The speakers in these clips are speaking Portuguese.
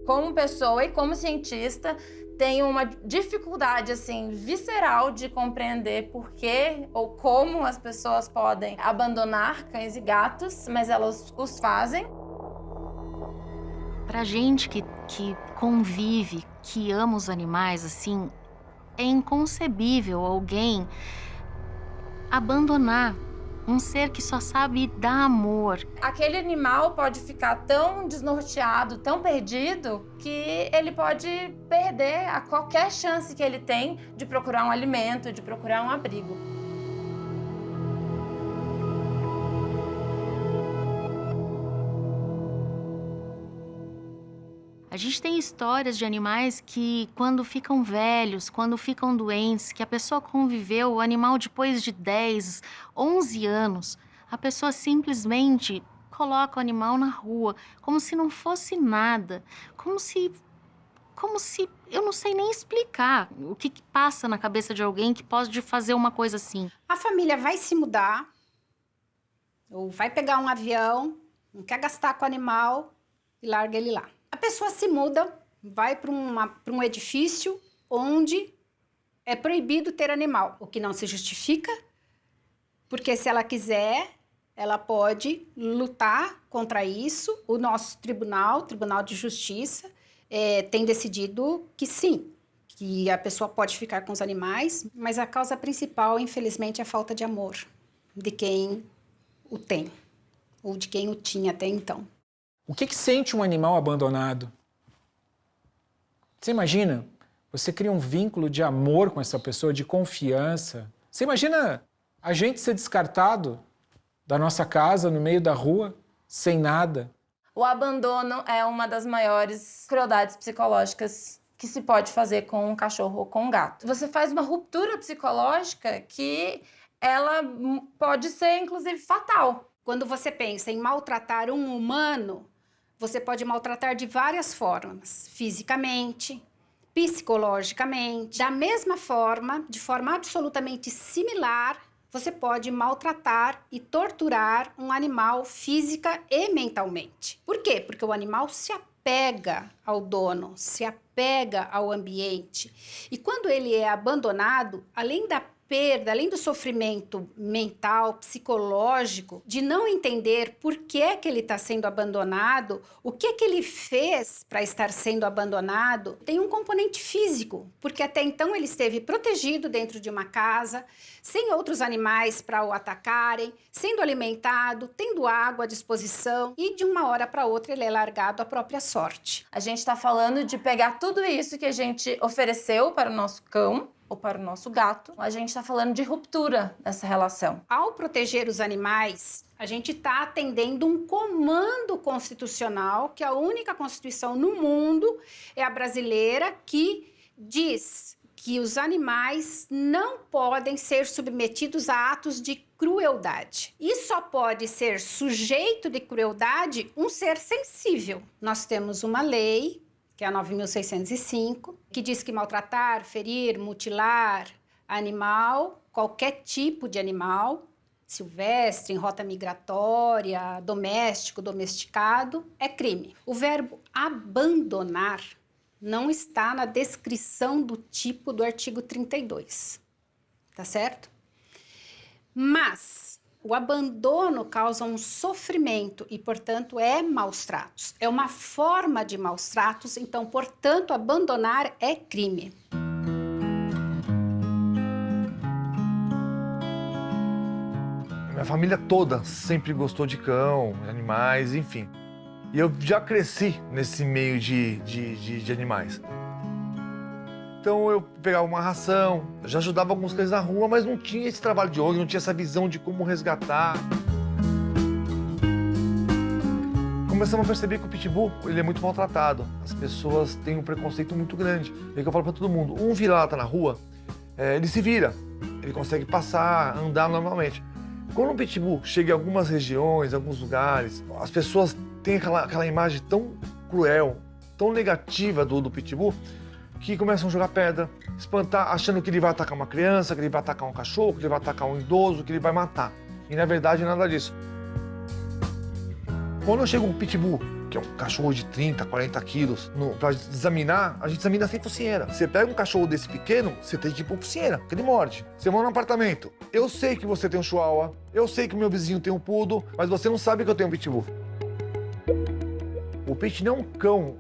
como pessoa e como cientista, tenho uma dificuldade, assim, visceral de compreender por que ou como as pessoas podem abandonar cães e gatos, mas elas os fazem. Pra gente que convive, que ama os animais, assim, é inconcebível alguém abandonar um ser que só sabe dar amor. Aquele animal pode ficar tão desnorteado, tão perdido, que ele pode perder a qualquer chance que ele tem de procurar um alimento, de procurar um abrigo. A gente tem histórias de animais que, quando ficam velhos, quando ficam doentes, que a pessoa conviveu, o animal depois de 10, 11 anos, a pessoa simplesmente coloca o animal na rua, como se não fosse nada, como se, eu não sei nem explicar o que passa na cabeça de alguém que pode fazer uma coisa assim. A família vai se mudar, ou vai pegar um avião, não quer gastar com o animal e larga ele lá. A pessoa se muda, vai para um edifício onde é proibido ter animal, o que não se justifica, porque se ela quiser, ela pode lutar contra isso. O nosso Tribunal de Justiça, tem decidido que sim, que a pessoa pode ficar com os animais, mas a causa principal, infelizmente, é a falta de amor de quem o tem, ou de quem o tinha até então. O que sente um animal abandonado? Você imagina? Você cria um vínculo de amor com essa pessoa, de confiança. Você imagina a gente ser descartado da nossa casa, no meio da rua, sem nada? O abandono é uma das maiores crueldades psicológicas que se pode fazer com um cachorro ou com um gato. Você faz uma ruptura psicológica que ela pode ser, inclusive, fatal. Quando você pensa em maltratar um humano, você pode maltratar de várias formas, fisicamente, psicologicamente. Da mesma forma, de forma absolutamente similar, você pode maltratar e torturar um animal física e mentalmente. Por quê? Porque o animal se apega ao dono, se apega ao ambiente. E quando ele é abandonado, além da perda, além do sofrimento mental, psicológico, de não entender por que é que ele está sendo abandonado, o que é que ele fez para estar sendo abandonado, tem um componente físico, porque até então ele esteve protegido dentro de uma casa, sem outros animais para o atacarem, sendo alimentado, tendo água à disposição, e de uma hora para outra ele é largado à própria sorte. A gente está falando de pegar tudo isso que a gente ofereceu para o nosso cão ou para o nosso gato. A gente está falando de ruptura dessa relação. Ao proteger os animais, a gente está atendendo um comando constitucional, que a única constituição no mundo é a brasileira, que diz que os animais não podem ser submetidos a atos de crueldade. E só pode ser sujeito de crueldade um ser sensível. Nós temos uma lei, que é a 9.605, que diz que maltratar, ferir, mutilar animal, qualquer tipo de animal, silvestre, em rota migratória, doméstico, domesticado, é crime. O verbo abandonar não está na descrição do tipo do artigo 32, tá certo? Mas o abandono causa um sofrimento e, portanto, é maus-tratos. É uma forma de maus-tratos, então, portanto, abandonar é crime. Minha família toda sempre gostou de cão, animais, enfim. E eu já cresci nesse meio de animais. Então eu pegava uma ração, já ajudava alguns cães na rua, mas não tinha esse trabalho de ONG, não tinha essa visão de como resgatar. Começamos a perceber que o pitbull, ele é muito maltratado. As pessoas têm um preconceito muito grande. É o que eu falo pra todo mundo, um vira-lata na rua, ele se vira, ele consegue passar, andar normalmente. Quando um pitbull chega em algumas regiões, em alguns lugares, as pessoas têm aquela imagem tão cruel, tão negativa do pitbull, que começam a jogar pedra, espantar, achando que ele vai atacar uma criança, que ele vai atacar um cachorro, que ele vai atacar um idoso, que ele vai matar. E na verdade nada disso. Quando eu chego um pitbull que é um cachorro de 30, 40 quilos, pra examinar, a gente examina sem focinheira. Você pega um cachorro desse pequeno, você tem que ir por focinheira, porque ele morde. Você mora num apartamento, eu sei que você tem um chihuahua, eu sei que o meu vizinho tem um poodle, mas você não sabe que eu tenho um pitbull. O pit não é um cão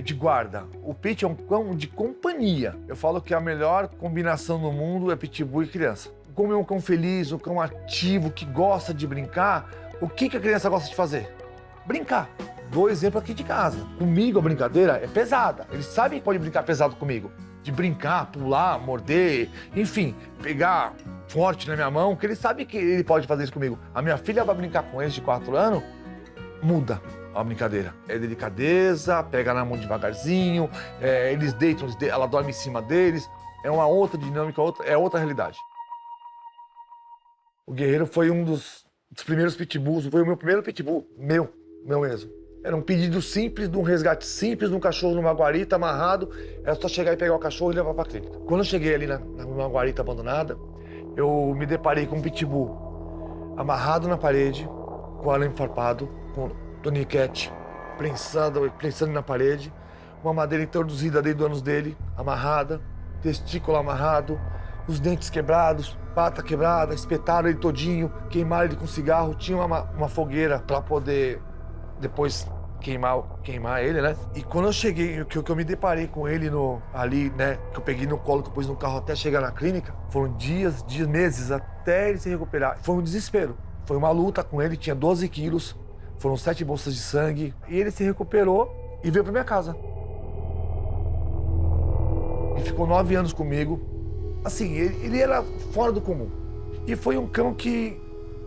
de guarda, o pit é um cão de companhia. Eu falo que a melhor combinação no mundo é pitbull e criança. Como é um cão feliz, um cão ativo, que gosta de brincar, o que a criança gosta de fazer? Brincar. Dou exemplo aqui de casa. Comigo a brincadeira é pesada. Eles sabem que pode brincar pesado comigo. De brincar, pular, morder, enfim, pegar forte na minha mão, que ele sabe que ele pode fazer isso comigo. A minha filha vai brincar com eles de 4 anos, muda a brincadeira. É delicadeza, pega na mão devagarzinho, eles deitam, ela dorme em cima deles. É uma outra dinâmica, é outra realidade. O Guerreiro foi um dos primeiros pitbulls, foi o meu primeiro pitbull, meu mesmo. Era um pedido simples, de um resgate simples, de um cachorro numa guarita amarrado, era só chegar e pegar o cachorro e levar pra clínica. Quando eu cheguei ali numa guarita abandonada, eu me deparei com um pitbull amarrado na parede, com o arame farpado, com toniquete prensando na parede, uma madeira introduzida dentro do ânus dele, amarrada, testículo amarrado, os dentes quebrados, pata quebrada, espetaram ele todinho, queimaram ele com cigarro, tinha uma fogueira para poder depois queimar ele, né? E quando eu cheguei, que eu me deparei com ele ali, né? Que eu peguei no colo, que eu pus no carro até chegar na clínica, foram dias, meses, até ele se recuperar. Foi um desespero. Foi uma luta com ele, tinha 12 quilos, foram 7 bolsas de sangue, e ele se recuperou e veio pra minha casa. E ficou 9 anos comigo. Assim, ele era fora do comum. E foi um cão que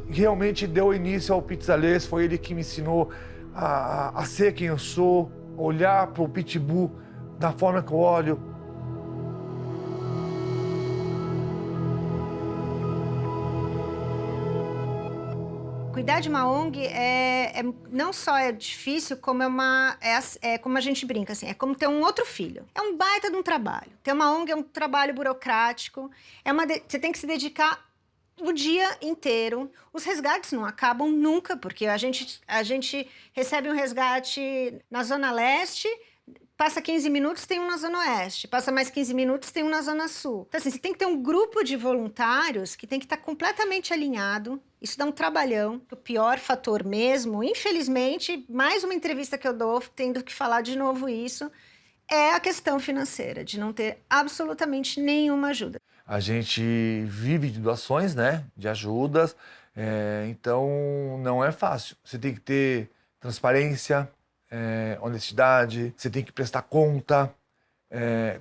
realmente deu início ao Pizzalês, foi ele que me ensinou a ser quem eu sou, olhar para o pitbull da forma que eu olho. Cuidar de uma ONG não só é difícil, como é como a gente brinca, assim, é como ter um outro filho. É um baita de um trabalho. Ter uma ONG é um trabalho burocrático, você tem que se dedicar o dia inteiro. Os resgates não acabam nunca, porque a gente recebe um resgate na Zona Leste, passa 15 minutos, tem um na Zona Oeste. Passa mais 15 minutos, tem um na Zona Sul. Então, assim, você tem que ter um grupo de voluntários que tem que estar completamente alinhado. Isso dá um trabalhão. O pior fator mesmo, infelizmente, mais uma entrevista que eu dou, tendo que falar de novo isso, é a questão financeira, de não ter absolutamente nenhuma ajuda. A gente vive de doações, né? De ajudas. Então, não é fácil. Você tem que ter transparência, honestidade, você tem que prestar conta,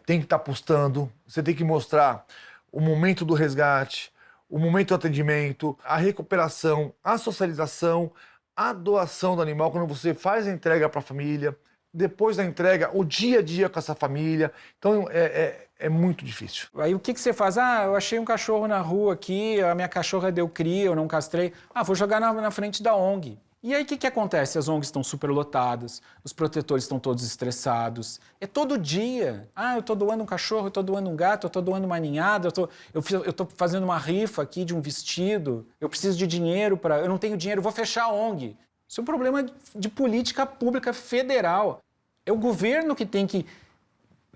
tem que estar postando, você tem que mostrar o momento do resgate, o momento do atendimento, a recuperação, a socialização, a doação do animal, quando você faz a entrega para a família, depois da entrega, o dia a dia com essa família. Então, é muito difícil. Aí o que você faz? Eu achei um cachorro na rua aqui, a minha cachorra deu cria, eu não castrei. Vou jogar na frente da ONG. E aí, o que acontece? As ONGs estão superlotadas, os protetores estão todos estressados. É todo dia. Eu tô doando um cachorro, eu tô doando um gato, eu tô doando uma ninhada, eu tô fazendo uma rifa aqui de um vestido, eu preciso de dinheiro eu não tenho dinheiro, vou fechar a ONG. Isso é um problema de política pública federal. É o governo que tem que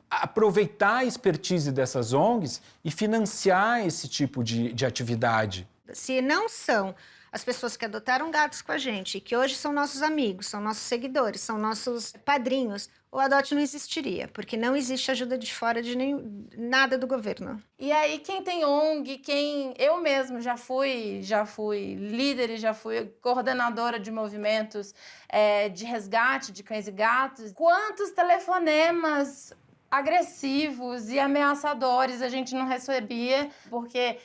aproveitar a expertise dessas ONGs e financiar esse tipo de atividade. Se não são as pessoas que adotaram gatos com a gente, que hoje são nossos amigos, são nossos seguidores, são nossos padrinhos, o Adote não existiria, porque não existe ajuda de fora de nada do governo. E aí, quem tem ONG, eu mesmo já fui líder e já fui coordenadora de movimentos de resgate de cães e gatos. Quantos telefonemas agressivos e ameaçadores a gente não recebia, porque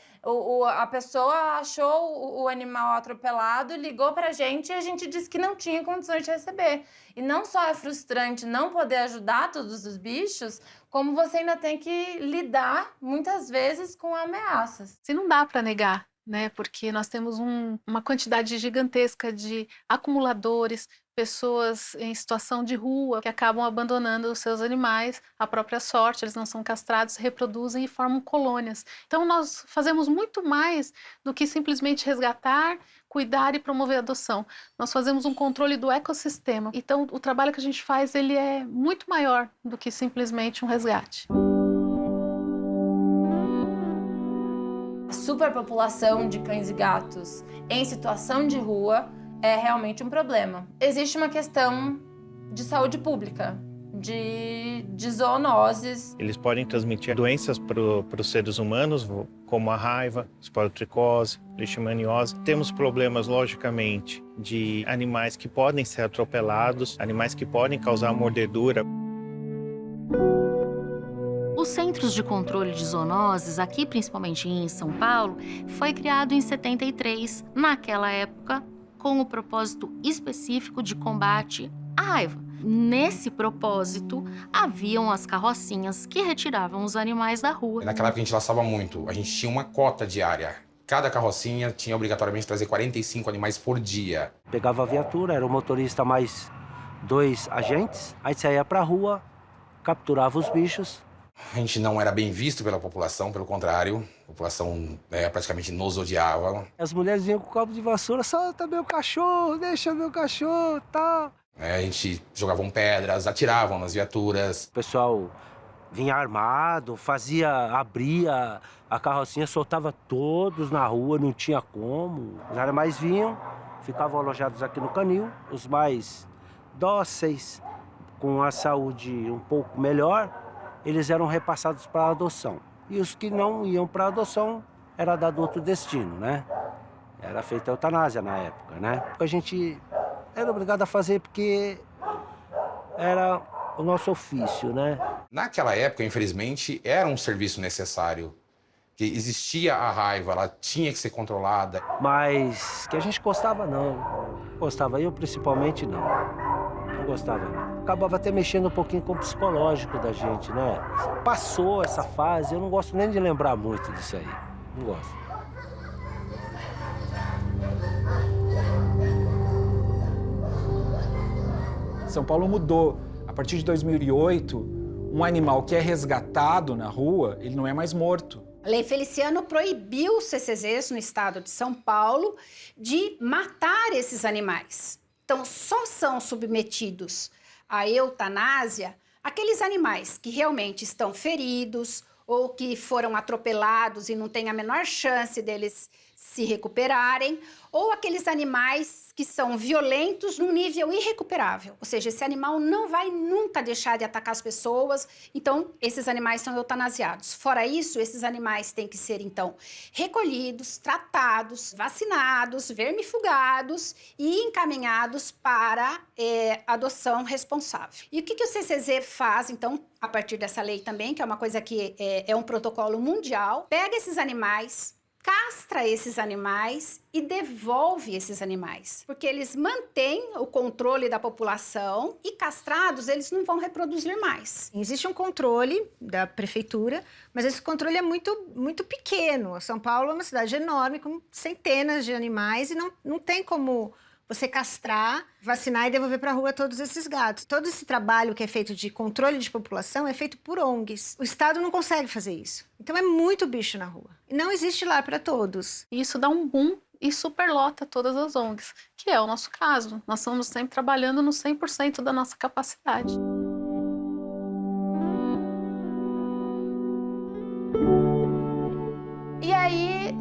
a pessoa achou o animal atropelado, ligou pra gente e a gente disse que não tinha condições de receber. E não só é frustrante não poder ajudar todos os bichos, como você ainda tem que lidar, muitas vezes, com ameaças. Se não dá para negar, né? Porque nós temos uma quantidade gigantesca de acumuladores, pessoas em situação de rua que acabam abandonando os seus animais à própria sorte, eles não são castrados, se reproduzem e formam colônias. Então nós fazemos muito mais do que simplesmente resgatar, cuidar e promover a adoção. Nós fazemos um controle do ecossistema. Então, o trabalho que a gente faz, ele é muito maior do que simplesmente um resgate. A superpopulação de cães e gatos em situação de rua é realmente um problema. Existe uma questão de saúde pública, de zoonoses. Eles podem transmitir doenças para os seres humanos, como a raiva, esporotricose, leishmaniose. Temos problemas, logicamente, de animais que podem ser atropelados, animais que podem causar mordedura. Os Centros de Controle de Zoonoses, aqui principalmente em São Paulo, foi criado em 73, naquela época, com o propósito específico de combate à raiva. Nesse propósito, haviam as carrocinhas que retiravam os animais da rua. Naquela época a gente laçava muito, a gente tinha uma cota diária. Cada carrocinha tinha obrigatoriamente que trazer 45 animais por dia. Pegava a viatura, era o motorista mais 2 agentes, aí saía pra rua, capturava os bichos. A gente não era bem visto pela população, pelo contrário, a população praticamente nos odiava. As mulheres vinham com o cabo de vassoura, solta meu cachorro, deixa meu cachorro, tal. A gente jogavam pedras, atiravam nas viaturas. O pessoal vinha armado, abria a carrocinha, soltava todos na rua, não tinha como. Os animais vinham, ficavam alojados aqui no canil, os mais dóceis, com a saúde um pouco melhor, eles eram repassados para adoção. E os que não iam para adoção, era dado outro destino, né? Era feita a eutanásia na época, né? A gente era obrigado a fazer porque era o nosso ofício, né? Naquela época, infelizmente, era um serviço necessário. Que existia a raiva, ela tinha que ser controlada. Mas que a gente gostava, não. Gostava, eu principalmente não. Não gostava, não. Acabava até mexendo um pouquinho com o psicológico da gente, né? Passou essa fase, eu não gosto nem de lembrar muito disso aí. Não gosto. São Paulo mudou. A partir de 2008, um animal que é resgatado na rua, ele não é mais morto. A Lei Feliciano proibiu os CCZs no estado de São Paulo de matar esses animais. Então, só são submetidos à eutanásia aqueles animais que realmente estão feridos ou que foram atropelados e não tem a menor chance deles se recuperarem, ou aqueles animais que são violentos num nível irrecuperável. Ou seja, esse animal não vai nunca deixar de atacar as pessoas, então esses animais são eutanasiados. Fora isso, esses animais têm que ser, então, recolhidos, tratados, vacinados, vermifugados e encaminhados para adoção responsável. E o que o CCZ faz, então, a partir dessa lei também, que é uma coisa que é um protocolo mundial, pega esses animais, castra esses animais e devolve esses animais, porque eles mantêm o controle da população e castrados eles não vão reproduzir mais. Existe um controle da prefeitura, mas esse controle é muito pequeno. São Paulo é uma cidade enorme, com centenas de animais e não tem como você castrar, vacinar e devolver para a rua todos esses gatos. Todo esse trabalho que é feito de controle de população é feito por ONGs. O Estado não consegue fazer isso. Então é muito bicho na rua. E não existe lar para todos. E isso dá um boom e superlota todas as ONGs, que é o nosso caso. Nós estamos sempre trabalhando no 100% da nossa capacidade. E aí,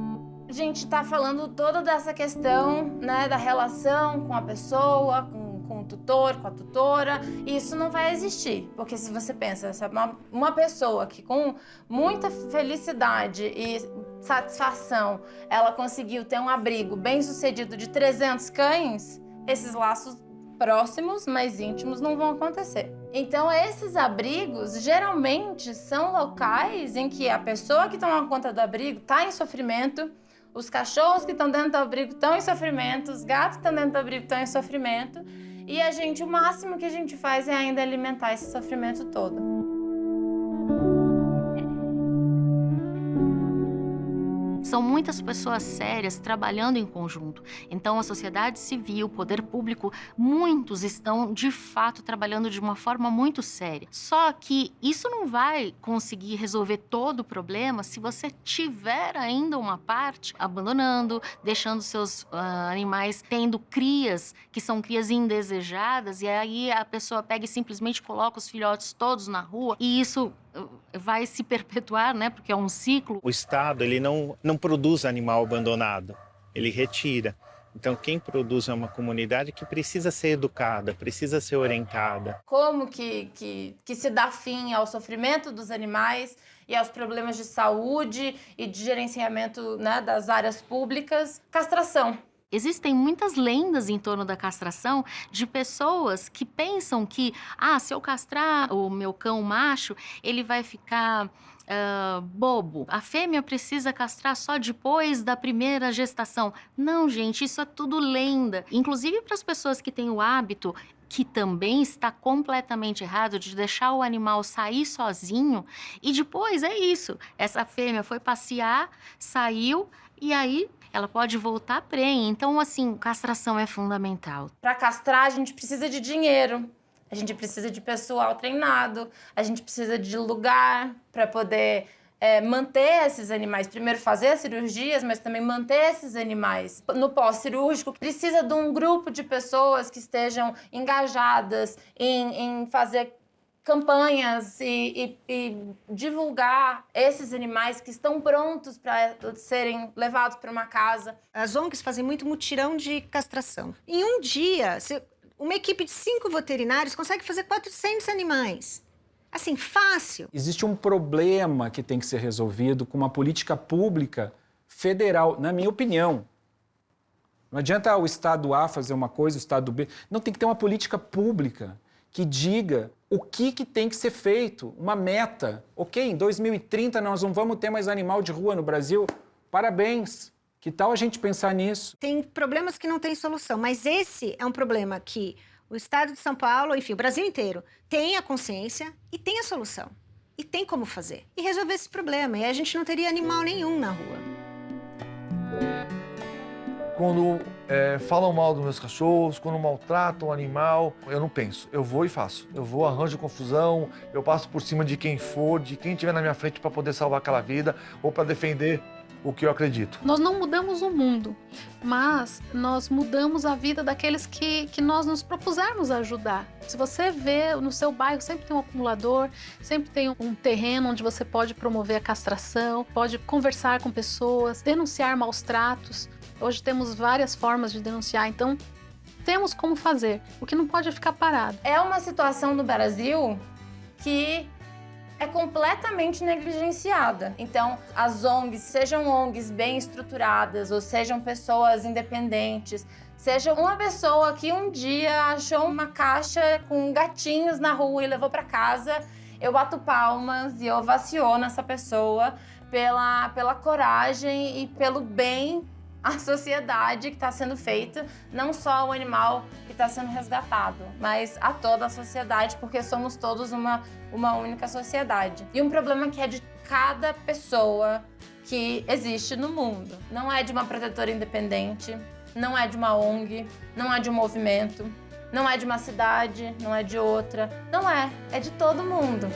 a gente tá falando toda dessa questão, né, da relação com a pessoa, com o tutor, com a tutora, e isso não vai existir. Porque se você pensa, sabe, uma pessoa que com muita felicidade e satisfação, ela conseguiu ter um abrigo bem-sucedido de 300 cães, esses laços próximos, mais íntimos, não vão acontecer. Então, esses abrigos, geralmente, são locais em que a pessoa que toma conta do abrigo está em sofrimento, os cachorros que estão dentro do abrigo estão em sofrimento, os gatos que estão dentro do abrigo estão em sofrimento, e o máximo que a gente faz é ainda alimentar esse sofrimento todo. São muitas pessoas sérias trabalhando em conjunto. Então, a sociedade civil, o poder público, muitos estão, de fato, trabalhando de uma forma muito séria. Só que isso não vai conseguir resolver todo o problema se você tiver ainda uma parte abandonando, deixando seus animais tendo crias, que são crias indesejadas, e aí a pessoa pega e simplesmente coloca os filhotes todos na rua, e isso vai se perpetuar, né? Porque é um ciclo. O Estado, ele não produz animal abandonado, ele retira. Então, quem produz é uma comunidade que precisa ser educada, precisa ser orientada. Como que se dá fim ao sofrimento dos animais e aos problemas de saúde e de gerenciamento, né, das áreas públicas? Castração. Existem muitas lendas em torno da castração de pessoas que pensam que, se eu castrar o meu cão macho, ele vai ficar bobo. A fêmea precisa castrar só depois da primeira gestação. Não, gente, isso é tudo lenda. Inclusive para as pessoas que têm o hábito, que também está completamente errado, de deixar o animal sair sozinho, e depois é isso. Essa fêmea foi passear, saiu, e aí ela pode voltar prenha. Então, assim, castração é fundamental. Para castrar, a gente precisa de dinheiro, a gente precisa de pessoal treinado, a gente precisa de lugar para poder manter esses animais. Primeiro fazer as cirurgias, mas também manter esses animais no pós-cirúrgico. Precisa de um grupo de pessoas que estejam engajadas em fazer campanhas e divulgar esses animais que estão prontos para serem levados para uma casa. As ONGs fazem muito mutirão de castração. Em um dia, uma equipe de 5 veterinários consegue fazer 400 animais. Assim, fácil. Existe um problema que tem que ser resolvido com uma política pública federal, na minha opinião. Não adianta o Estado A fazer uma coisa, o Estado B. Não, tem que ter uma política pública que diga o que tem que ser feito, uma meta. Ok, em 2030 nós não vamos ter mais animal de rua no Brasil. Parabéns. Que tal a gente pensar nisso? Tem problemas que não têm solução, mas esse é um problema que o Estado de São Paulo, enfim, o Brasil inteiro, tem a consciência e tem a solução. E tem como fazer. E resolver esse problema. E a gente não teria animal nenhum na rua. Quando falam mal dos meus cachorros, quando maltratam o animal, eu não penso. Eu vou e faço. Eu vou, arranjo confusão, eu passo por cima de quem for, de quem estiver na minha frente para poder salvar aquela vida ou para defender o que eu acredito. Nós não mudamos o mundo, mas nós mudamos a vida daqueles que nós nos propusermos a ajudar. Se você vê no seu bairro, sempre tem um acumulador, sempre tem um terreno onde você pode promover a castração, pode conversar com pessoas, denunciar maus tratos. Hoje temos várias formas de denunciar, então temos como fazer. O que não pode é ficar parado. É uma situação no Brasil que é completamente negligenciada. Então, as ONGs, sejam ONGs bem estruturadas, ou sejam pessoas independentes, seja uma pessoa que um dia achou uma caixa com gatinhos na rua e levou para casa, eu bato palmas e ovaciono essa pessoa pela coragem e pelo bem à sociedade que está sendo feita, não só ao animal que está sendo resgatado, mas a toda a sociedade, porque somos todos uma única sociedade. E um problema que é de cada pessoa que existe no mundo. Não é de uma protetora independente, não é de uma ONG, não é de um movimento, não é de uma cidade, não é de outra. Não é de todo mundo.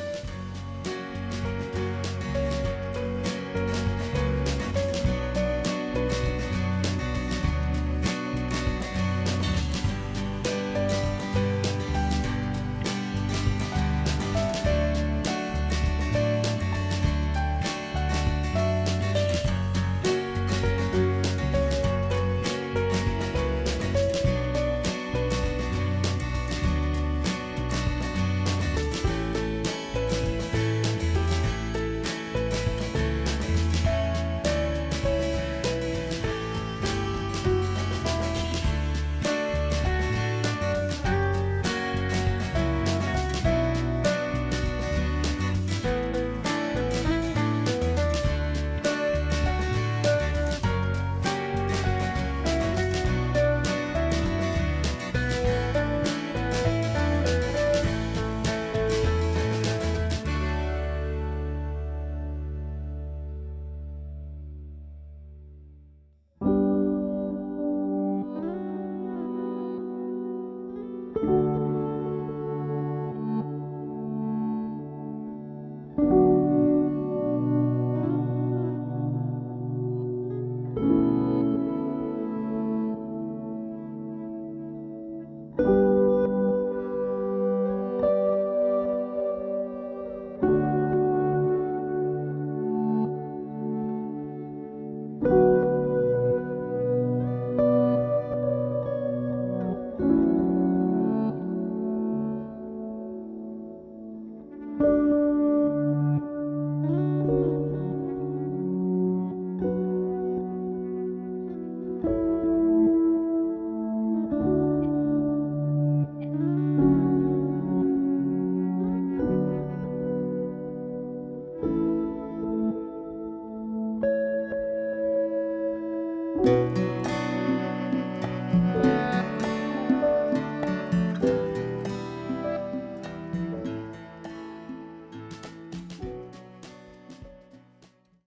Música